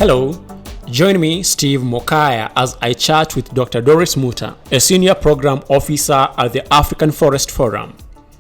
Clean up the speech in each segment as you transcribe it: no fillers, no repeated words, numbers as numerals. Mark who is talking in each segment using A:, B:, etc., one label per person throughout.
A: Hello, join me, Steve Mokaya, as I chat with Dr. Doris Mutta, a Senior Program Officer at the African Forest Forum.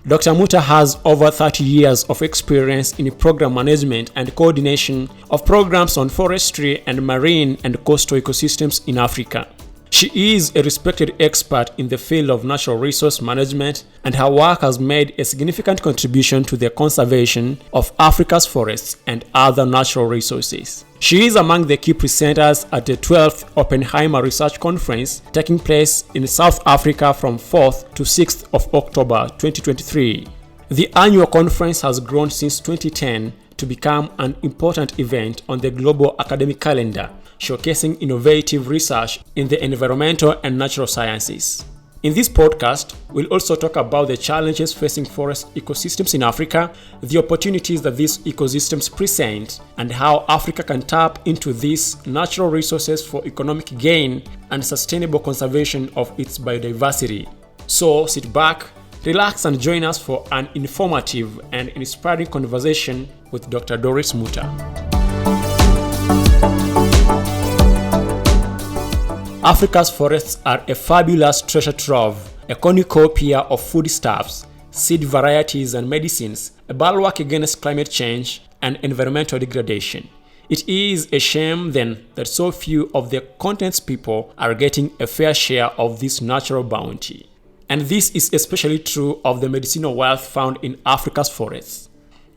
A: Dr. Mutta has over 30 years of experience in program management and coordination of programs on forestry and marine and coastal ecosystems in Africa. She is a respected expert in the field of natural resource management, and her work has made a significant contribution to the conservation of Africa's forests and other natural resources. She is among the key presenters at the 12th Oppenheimer Research Conference taking place in South Africa from 4th to 6th of October 2023. The annual conference has grown since 2010 to become an important event on the global academic calendar, showcasing innovative research in the environmental and natural sciences. In this podcast, we'll also talk about the challenges facing forest ecosystems in Africa, the opportunities that these ecosystems present, and how Africa can tap into these natural resources for economic gain and sustainable conservation of its biodiversity. So sit back, relax, and join us for an informative and inspiring conversation with Dr. Doris Mutta. Africa's forests are a fabulous treasure trove, a cornucopia of foodstuffs, seed varieties and medicines, a bulwark against climate change and environmental degradation. It is a shame then that so few of the continent's people are getting a fair share of this natural bounty. And this is especially true of the medicinal wealth found in Africa's forests.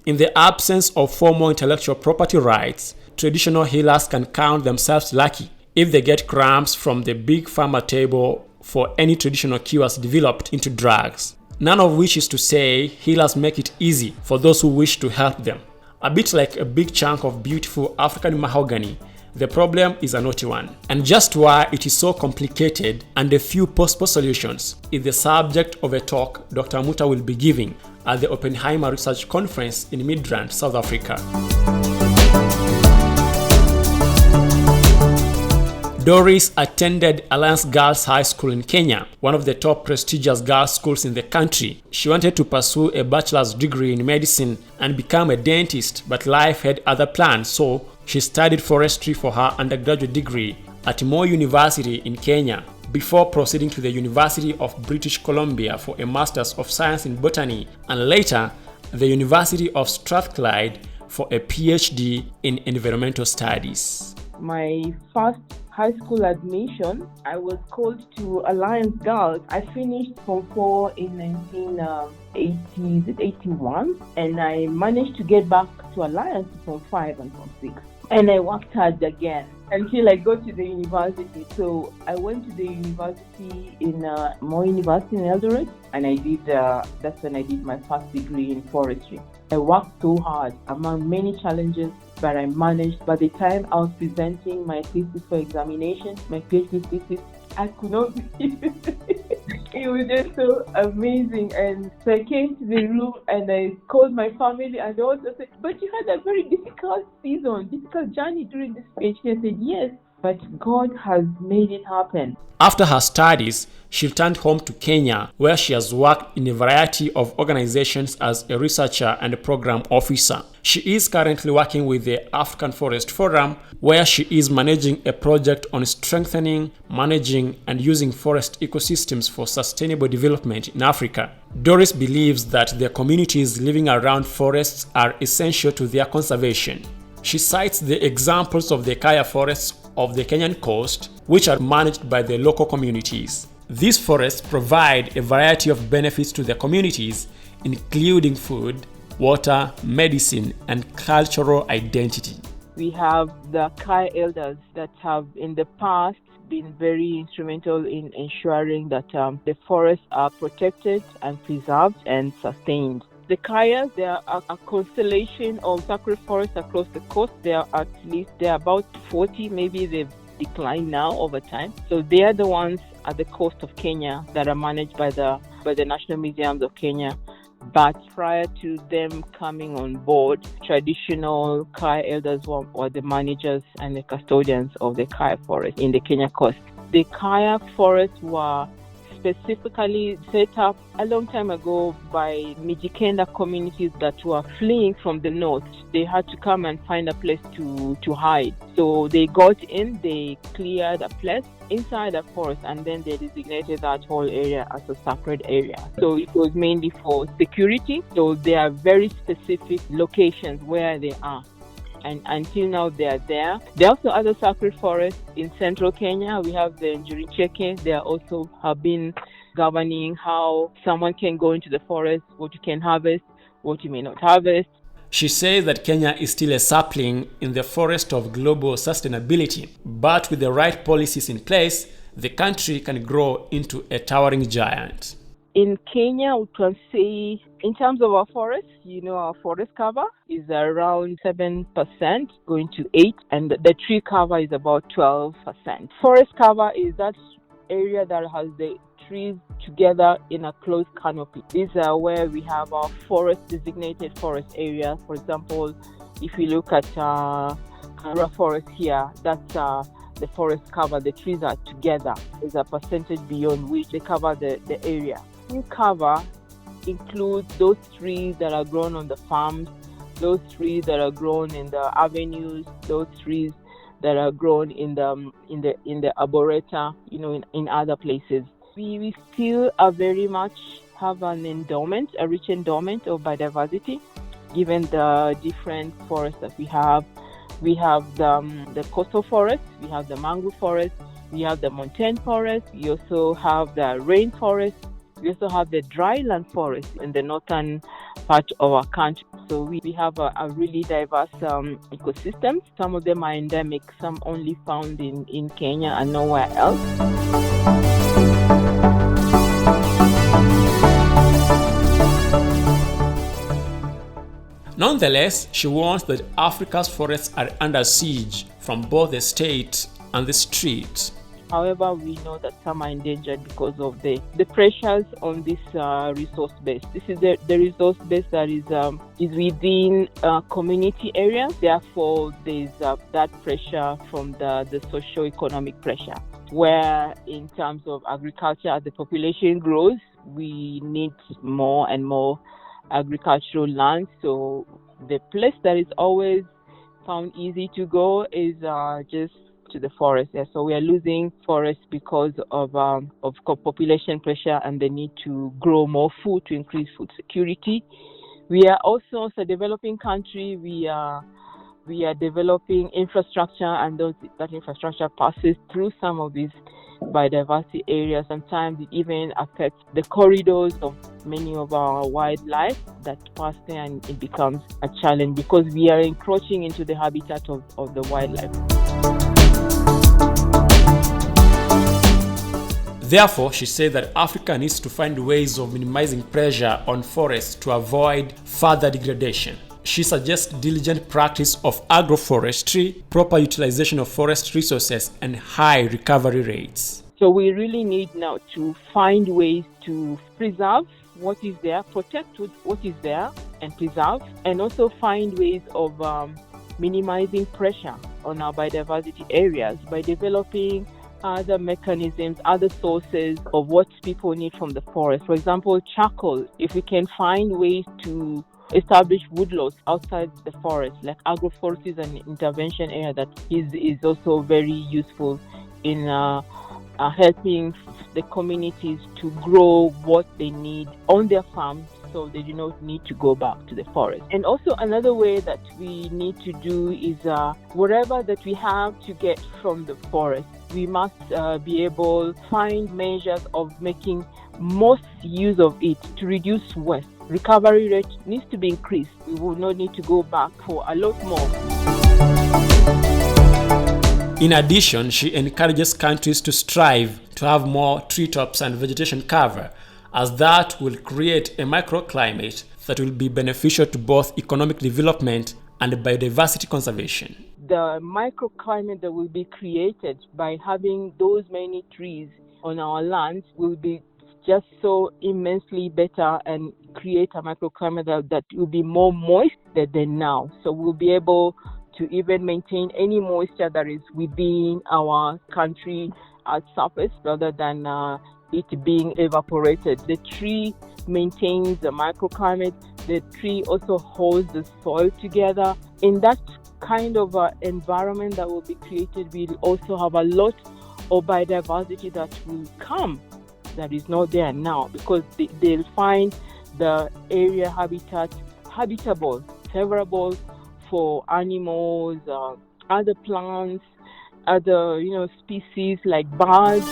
A: In the absence of formal intellectual property rights, traditional healers can count themselves lucky if they get crumbs from the big pharma table for any traditional cures developed into drugs. None of which is to say healers make it easy for those who wish to help them. A bit like a big chunk of beautiful African mahogany, the problem is a knotty one. And just why it is so complicated and a few possible solutions is the subject of a talk Dr. Mutta will be giving at the Oppenheimer Research Conference in Midrand, South Africa. Doris attended Alliance Girls High School in Kenya, one of the top prestigious girls' schools in the country. She wanted to pursue a bachelor's degree in medicine and become a dentist, but life had other plans, so she studied forestry for her undergraduate degree at Moi University in Kenya, before proceeding to the University of British Columbia for a Master's of Science in Botany, and later the University of Strathclyde for a PhD in Environmental Studies.
B: My first high school admission, I was called to Alliance Girls. I finished Form 4 in 1981, and I managed to get back to Alliance Form 5 and Form 6. And I worked hard again until I got to the university. So I went to the university in Moi University in Eldoret, and I did. That's when I did my first degree in forestry. I worked so hard among many challenges, but I managed. By the time I was presenting my thesis for examination, my PhD thesis, I could not believe it. It was just so amazing. And so I came to the room and I called my family, and they also said, "But you had a very difficult journey during this PhD." I said, "Yes, but God has made it happen."
A: After her studies, she returned home to Kenya, where she has worked in a variety of organizations as a researcher and a program officer. She is currently working with the African Forest Forum, where she is managing a project on strengthening, managing, and using forest ecosystems for sustainable development in Africa. Doris believes that the communities living around forests are essential to their conservation. She cites the examples of the kaya forests of the Kenyan coast, which are managed by the local communities. These forests provide a variety of benefits to the communities, including food, water, medicine, and cultural identity.
B: We have the Kaya elders that have in the past been very instrumental in ensuring that the forests are protected and preserved and sustained. The Kayas, they are a constellation of sacred forests across the coast. There are about 40, maybe they've declined now over time. So they are the ones at the coast of Kenya that are managed by the National Museums of Kenya. But prior to them coming on board, traditional Kaya elders were the managers and the custodians of the Kaya forest in the Kenya coast. The Kaya forests were specifically set up a long time ago by Mijikenda communities that were fleeing from the north. They had to come and find a place to hide. So they got in, they cleared a place inside the forest, and then they designated that whole area as a sacred area. So it was mainly for security. So there are very specific locations where they are. And until now, they are there. There are also other sacred forests in central Kenya. We have the Njuricheke. They also have been governing how someone can go into the forest, what you can harvest, what you may not harvest.
A: She says that Kenya is still a sapling in the forest of global sustainability, but with the right policies in place, the country can grow into a towering giant.
B: In Kenya, we can say, in terms of our forests, our forest cover is around 7%, going to 8%, and the tree cover is about 12%. Forest cover is that area that has the trees together in a close canopy. These are where we have our designated forest areas. For example, if you look at Karura Forest here, that's the forest cover. The trees are together. There's a percentage beyond which they cover the area. Tree cover includes those trees that are grown on the farms, those trees that are grown in the avenues, those trees that are grown in the arboreta, in other places. We still are very much have a rich endowment of biodiversity, given the different forests that we have. We have the coastal forest, we have the mangrove forest, we have the montane forest, we also have the rainforest, we also have the dryland forest in the northern part of our country. So we have a really diverse ecosystem. Some of them are endemic, some only found in Kenya and nowhere else.
A: Nonetheless, she warns that Africa's forests are under siege from both the state and the street.
B: However, we know that some are endangered because of the pressures on this resource base. This is the resource base that is within community areas. Therefore, there is that pressure from the socio-economic pressure, where in terms of agriculture, as the population grows, we need more and more agricultural land. So the place that is always found easy to go is just to the forest. Yeah. So we are losing forests because of population pressure and the need to grow more food to increase food security. We are also a developing country. We are developing infrastructure, and that infrastructure passes through some of these biodiversity areas. Sometimes it even affects the corridors of many of our wildlife that pass there, and it becomes a challenge because we are encroaching into the habitat of the wildlife.
A: Therefore, she said that Africa needs to find ways of minimizing pressure on forests to avoid further degradation. She suggests diligent practice of agroforestry, proper utilization of forest resources, and high recovery rates.
B: So we really need now to find ways to preserve what is there, protect what is there and preserve, and also find ways of minimizing pressure on our biodiversity areas by developing other mechanisms, other sources of what people need from the forest. For example, charcoal. If we can find ways to establish woodlots outside the forest, like agroforestry is an intervention area that is also very useful in helping the communities to grow what they need on their farms, so they do not need to go back to the forest. And also another way that we need to do is whatever that we have to get from the forest, we must be able to find measures of making most use of it to reduce waste. Recovery rate needs to be increased. We will not need to go back for a lot more.
A: In addition, she encourages countries to strive to have more treetops and vegetation cover, as that will create a microclimate that will be beneficial to both economic development and biodiversity conservation.
B: The microclimate that will be created by having those many trees on our lands will be just so immensely better and create a microclimate that will be more moist than now. So we'll be able to even maintain any moisture that is within our country at surface rather than it being evaporated. The tree maintains the microclimate. The tree also holds the soil together. In that kind of environment that will be created, we'll also have a lot of biodiversity that will come that is not there now, because they'll find the area habitat habitable, favorable for animals, other plants, other species like birds.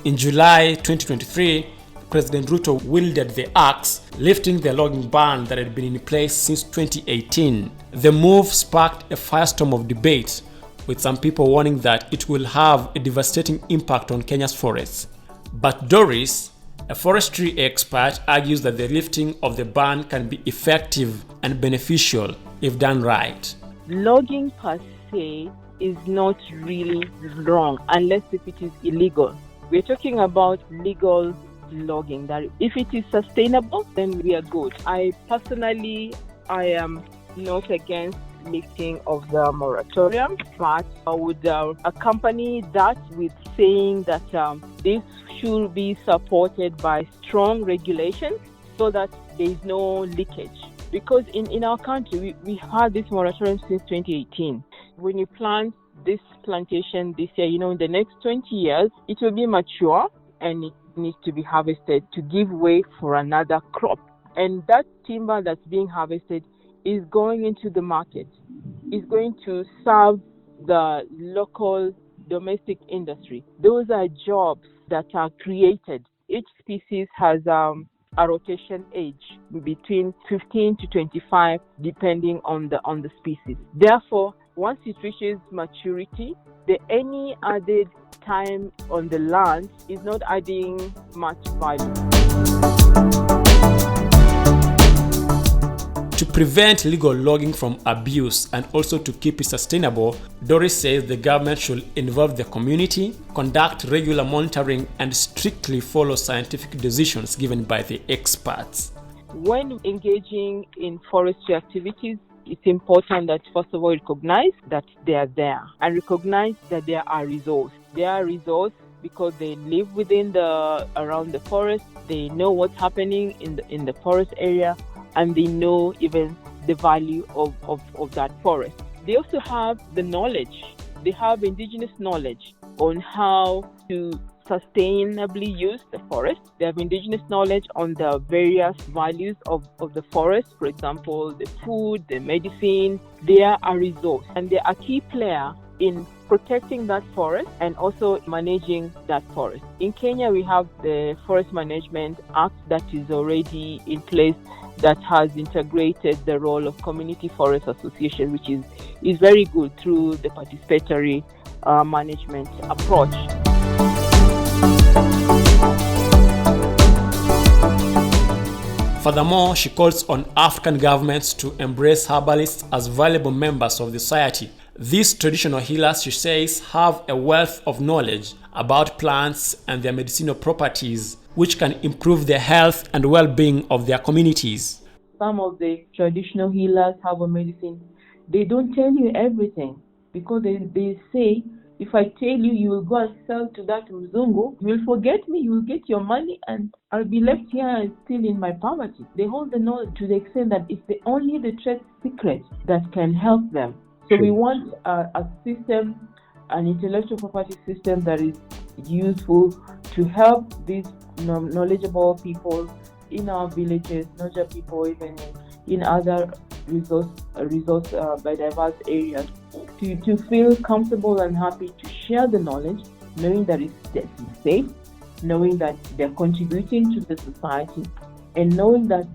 A: In July 2023, President Ruto wielded the axe, lifting the logging ban that had been in place since 2018. The move sparked a firestorm of debate, with some people warning that it will have a devastating impact on Kenya's forests. But Doris, a forestry expert, argues that the lifting of the ban can be effective and beneficial if done right.
B: Logging per se is not really wrong unless if it is illegal. We're talking about legal logging, that if it is sustainable, then we are good. I am not against lifting of the moratorium, but I would accompany that with saying that this should be supported by strong regulations so that there is no leakage. Because in our country, we've had this moratorium since 2018. When you plant this plantation this year, in the next 20 years, it will be mature and it needs to be harvested to give way for another crop. And that timber that's being harvested is going into the market. It's going to serve the local domestic industry. Those are jobs that are created. Each species has a rotation age between 15 to 25, depending on the species. Therefore, once it reaches maturity, any added time on the land is not adding much value.
A: To prevent illegal logging from abuse and also to keep it sustainable, Doris says the government should involve the community, conduct regular monitoring, and strictly follow scientific decisions given by the experts.
B: When engaging in forestry activities, it's important that first of all recognize that they are there and recognize that there are resources. There are resources because they live around the forest. They know what's happening in the forest area, and they know even the value of that forest. They also have the knowledge. They have indigenous knowledge on how to sustainably use the forest. They have indigenous knowledge on the various values of the forest, for example, the food, the medicine. They are a resource and they are a key player in protecting that forest and also managing that forest. In Kenya, we have the Forest Management Act that is already in place that has integrated the role of community forest association, which is very good through the participatory management approach.
A: Furthermore, she calls on African governments to embrace herbalists as valuable members of the society. These traditional healers, she says, have a wealth of knowledge about plants and their medicinal properties, which can improve the health and well-being of their communities.
B: Some of the traditional healers, herbal medicine, they don't tell you everything because they say, if I tell you, you will go and sell to that Mzungu, you will forget me, you will get your money, and I'll be left here still in my poverty. They hold the knowledge to the extent that it's only the trade secret that can help them. So we want a system, an intellectual property system that is useful to help these knowledgeable people in our villages, not just people even in other resource biodiverse areas, to feel comfortable and happy to share the knowledge, knowing that it's safe, knowing that they're contributing to the society, and knowing that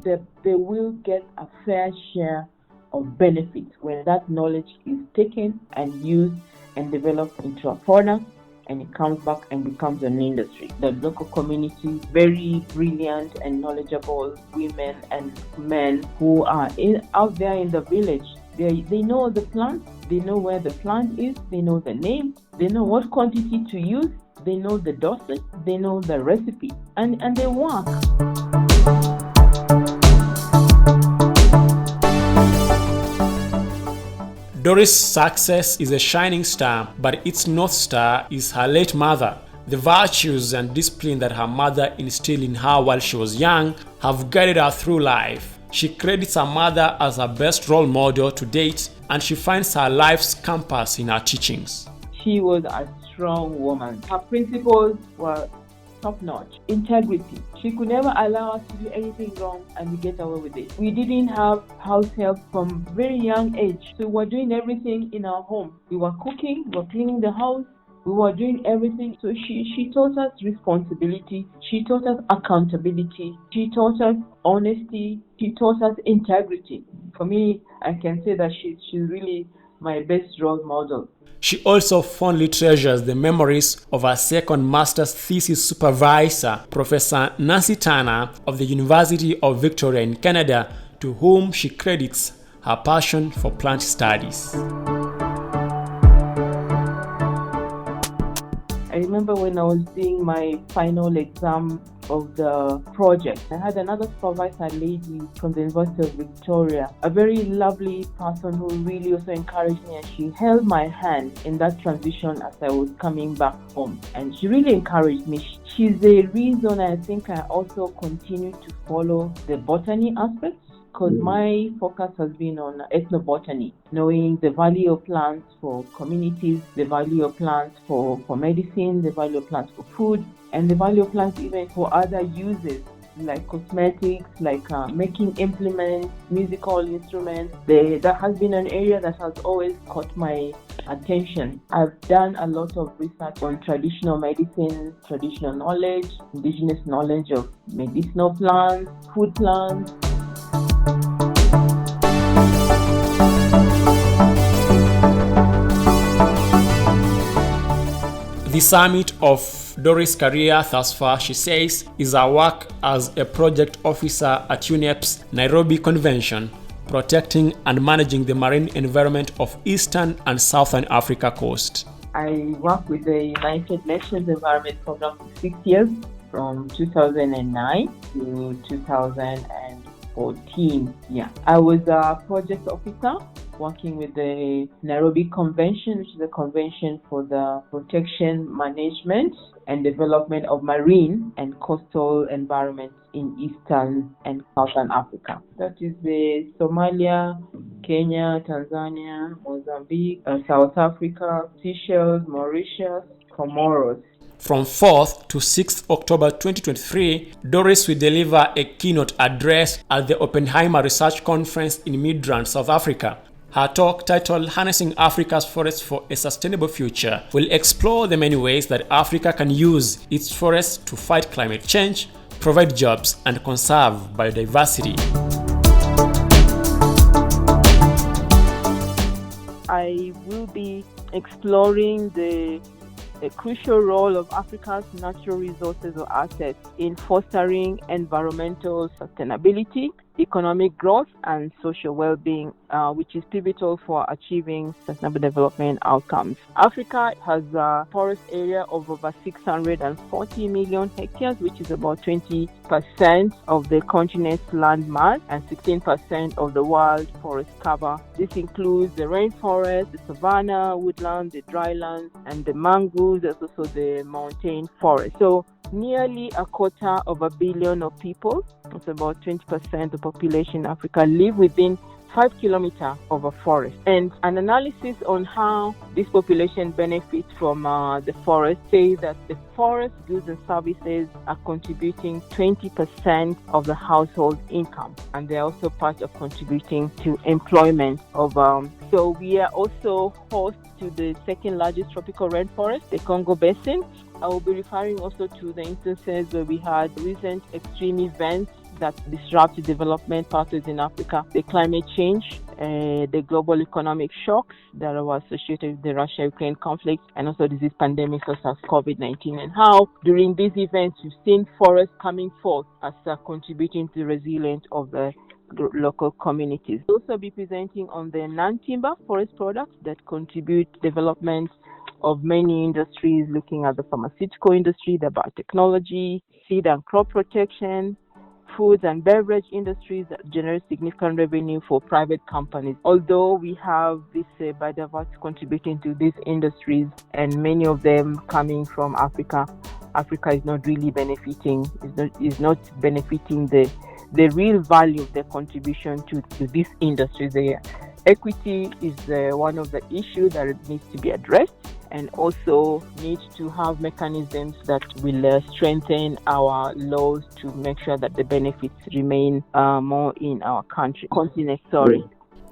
B: they will get a fair share of benefits when that knowledge is taken and used and developed into a product, and it comes back and becomes an industry. The local community, very brilliant and knowledgeable women and men who are out there in the village. They know the plant, they know where the plant is, they know the name, they know what quantity to use, they know the dosage, they know the recipe, and they work.
A: Doris' success is a shining star, but its north star is her late mother. The virtues and discipline that her mother instilled in her while she was young have guided her through life. She credits her mother as her best role model to date, and she finds her life's compass in her teachings.
B: She was a strong woman. Her principles were top-notch. Integrity. She could never allow us to do anything wrong and we get away with it. We didn't have house help from very young age, so we were doing everything in our home. We were cooking, we were cleaning the house, we were doing everything. So she taught us responsibility, she taught us accountability, she taught us honesty, she taught us integrity. For me, I can say that she's really my best role model.
A: She also fondly treasures the memories of her second master's thesis supervisor, Professor Nancy Turner of the University of Victoria in Canada, to whom she credits her passion for plant studies.
B: I remember when I was doing my final exam of the project, I had another supervisor lady from the University of Victoria, a very lovely person who really also encouraged me, and she held my hand in that transition as I was coming back home, and she really encouraged me. She's the reason I think I also continue to follow the botany aspects, because my focus has been on ethnobotany, knowing the value of plants for communities, the value of plants for medicine, the value of plants for food, and the value of plants even for other uses like cosmetics, like making implements, musical instruments. That has been an area that has always caught my attention. I've done a lot of research on traditional medicine, traditional knowledge, indigenous knowledge of medicinal plants, food plants.
A: The summit of Doris' career thus far, she says, is her work as a project officer at UNEP's Nairobi Convention, protecting and managing the marine environment of Eastern and Southern Africa coast. I
B: work with the United Nations Environment Program for 6 years, from 2009 to 2014. I was a project officer working with the Nairobi Convention, which is a convention for the protection, management, and development of marine and coastal environments in Eastern and Southern Africa. That is the Somalia, Kenya, Tanzania, Mozambique, South Africa, Seychelles, Mauritius, Comoros.
A: From 4th to 6th October 2023, Doris will deliver a keynote address at the Oppenheimer Research Conference in Midrand, South Africa. Her talk, titled Harnessing Africa's Forests for a Sustainable Future, will explore the many ways that Africa can use its forests to fight climate change, provide jobs, and conserve biodiversity.
B: I will be exploring the crucial role of Africa's natural resources or assets in fostering environmental sustainability, economic growth, and social well-being, which is pivotal for achieving sustainable development outcomes. Africa has a forest area of over 640 million hectares, which is about 20% of the continent's land mass and 16% of the world forest cover. This includes the rainforest, the savanna, woodland, the drylands, and the mangroves. There's also the mountain forest. So nearly 250 million of people, it's about 20% of the population in Africa, live within 5 kilometers of a forest. And an analysis on how this population benefits from the forest says that the forest goods and services are contributing 20% of the household income, and they're also part of contributing to employment of so we are also host to the second largest tropical rainforest, the Congo Basin. I will be referring also to the instances where we had recent extreme events that disrupted development pathways in Africa, the climate change, the global economic shocks that were associated with the Russia-Ukraine conflict, and also disease pandemics such as COVID-19, and how during these events we've seen forests coming forth as contributing to the resilience of the local communities. We'll also be presenting on the non-timber forest products that contribute to development of many industries, looking at the pharmaceutical industry, the biotechnology, seed and crop protection, foods and beverage industries that generate significant revenue for private companies. Although we have this biodiversity contributing to these industries, and many of them coming from Africa, Africa is not really benefiting. Is not benefiting the real value of their contribution to this industry. The equity is one of the issues that needs to be addressed, and also need to have mechanisms that will strengthen our laws to make sure that the benefits remain more in our continent.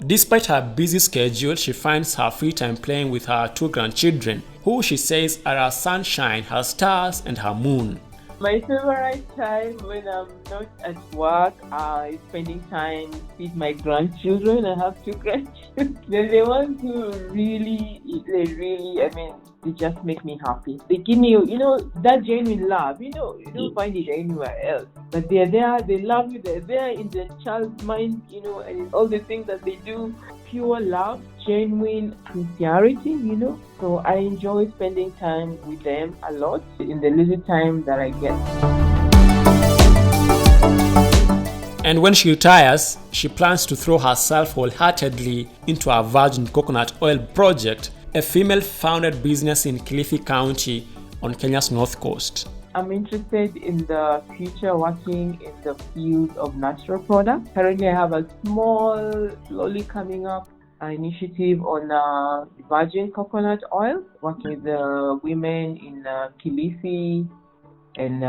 A: Despite her busy schedule, she finds her free time playing with her 2 grandchildren, who she says are her sunshine, her stars, and her moon.
B: My favorite time when I'm not at work is spending time with my grandchildren. I have 2 grandchildren. They're the ones who really, they just make me happy. They give me, that genuine love. You don't find it anywhere else. But they're there, they love you, they're there in the child's mind, and all the things that they do. Pure love, genuine sincerity, So I enjoy spending time with them a lot in the little time that I get.
A: And when she retires, she plans to throw herself wholeheartedly into a virgin coconut oil project, a female-founded business in Kilifi County on Kenya's north coast.
B: I'm interested in the future working in the field of natural products. Currently, I have a small, slowly coming up initiative on virgin coconut oil, working with women in Kilifi, and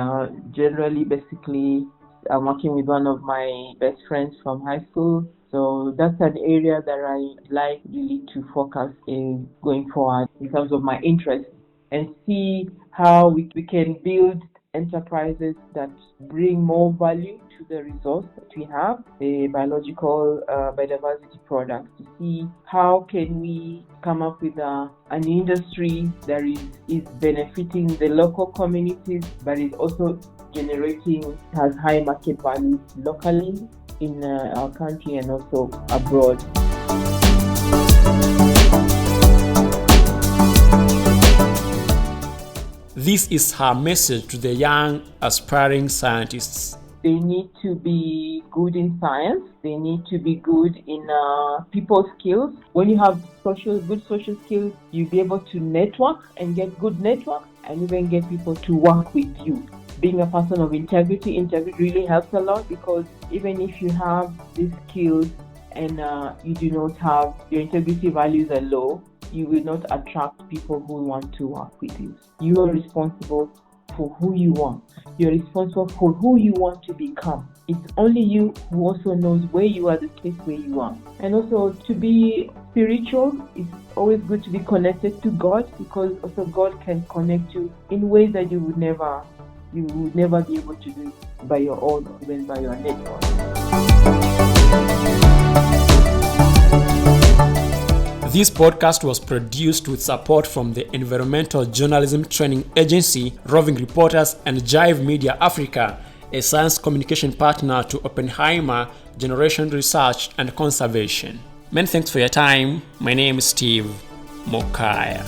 B: generally, basically, I'm working with one of my best friends from high school. So that's an area that I like really to focus in going forward in terms of my interest, and see how we can build enterprises that bring more value to the resource that we have, the biological biodiversity products, to see how can we come up with an industry that is benefiting the local communities, but is also has high market value locally in our country and also abroad.
A: This is her message to the young, aspiring scientists.
B: They need to be good in science. They need to be good in people skills. When you have good social skills, you'll be able to network and get good network, and even get people to work with you. Being a person of integrity really helps a lot, because even if you have these skills and you do not have, your integrity values are low, you will not attract people who want to work with you. You are responsible for who you want. You're responsible for who you want to become. It's only you who also knows where you are, the place where you are. And also, to be spiritual, it's always good to be connected to God, because also God can connect you in ways that you would never be able to do it by your own, or even by your network.
A: This podcast was produced with support from the environmental journalism training agency Roving Reporters and Jive Media Africa, a science communication partner to Oppenheimer Research and Conservation. Many thanks for your time. My name is Steve Mokaya.